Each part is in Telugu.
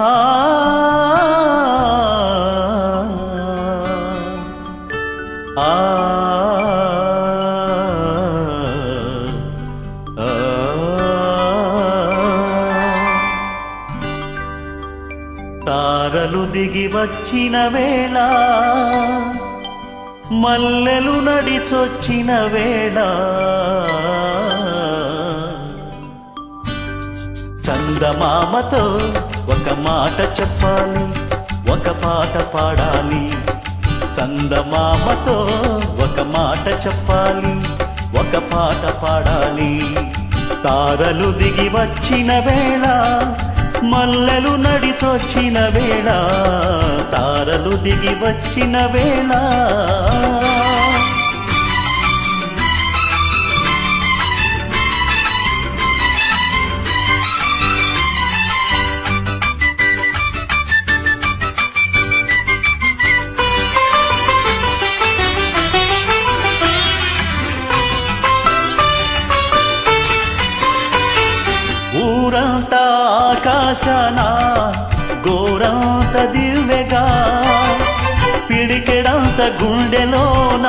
ఆ ఆ తారలు దిగి వచ్చిన వేళ మల్లెలు నడిచొచ్చిన వేళ చందమామతో ఒక మాట చెప్పాలి, ఒక పాట పాడాలి. చందమామతో ఒక మాట చెప్పాలి, ఒక పాట పాడాలి. తారలు దిగి వచ్చిన వేళ మల్లెలు నడిచొచ్చిన వేళ, తారలు దిగి వచ్చిన వేళ. ఊరంతా ఆకాశన గోరంత దివ్యగా, పిడికెడంత గుండెలోన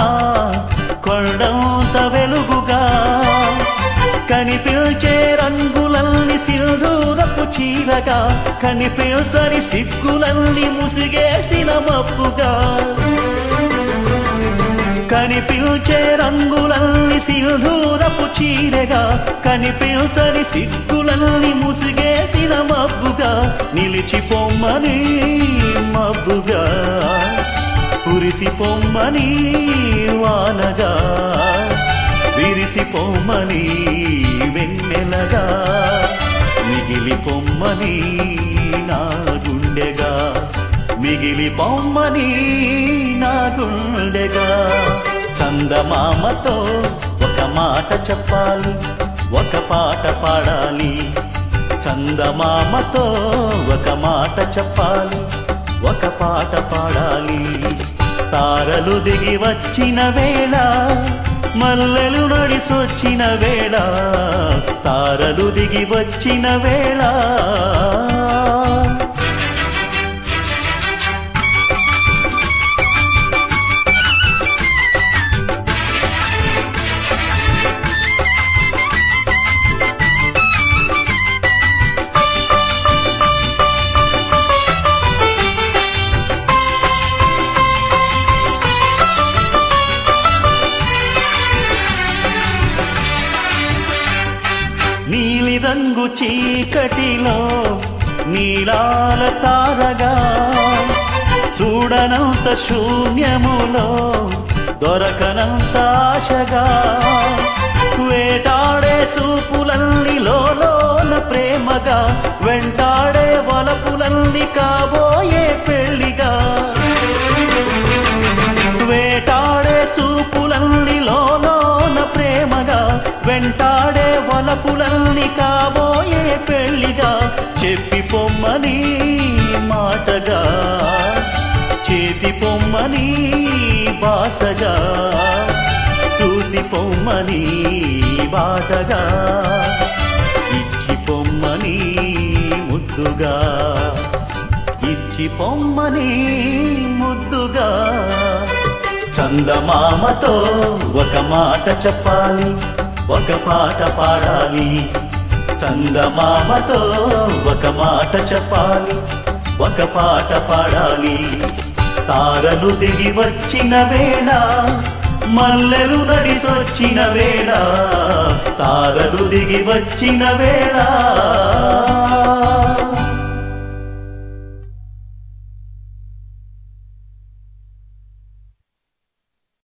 కొండంత వెలుగుగా, కనిపించే రంగులన్నీ సింధూరపు చీరగా, కనిపించని సిగ్గులన్నీ ముసిగేసిన మబ్బుగా, కనిపించే రంగులన్నీ సింధూరపు చీరగా, కనిపించని సిగ్గులన్నీ ముసిగేసిన మబ్బుగా, నిలిచిపోమ్మని మబ్బుగా, కురిసిపోమ్మని వానగా, విరిసిపోమ్మని వెన్నెలగా, మిగిలిపోమ్మని నా గుండెగా, మిగిలిపోమ్మని నా గుండెగా. చందమామతో ఒక మాట చెప్పాలి, ఒక పాట పాడాలి. చందమామతో ఒక మాట చెప్పాలి, ఒక పాట పాడాలి. తారలు దిగి వచ్చిన వేళ మల్లెలు నడిసొచ్చిన వేళ, తారలు దిగి వచ్చిన వేళ. నీలి రంగు చీకటిలో నీలాల తారగా, చూడనంత శూన్యములో దొరకనంత ఆశగా, వేటాడే చూపులన్నీ లోన ప్రేమగా, వెంటాడే వలపులన్నీ కాబోయే పెళ్లిగా, వేటాడే చూపులన్నీ లోన ప్రేమగా, వెంటాడే వలపులన్నీ కాబోయే పెళ్లిగా, చెప్పి పొమ్మని మాటగా, చేసి పొమ్మని బాసగా, చూసి పొమ్మని బాటగా, ఇచ్చి పొమ్మని ముద్దుగా, ఇచ్చి పొమ్మని ముద్దుగా. చందమామతో ఒక మాట చెప్పాలి, ఒక పాట పాడాలి. చందమామతో ఒక మాట చెప్పాలి, ఒక పాట పాడాలి. తారలు దిగి వచ్చిన వేళ మల్లెలు నడిసొచ్చిన వేళ, తారలు దిగి వచ్చిన వేళ.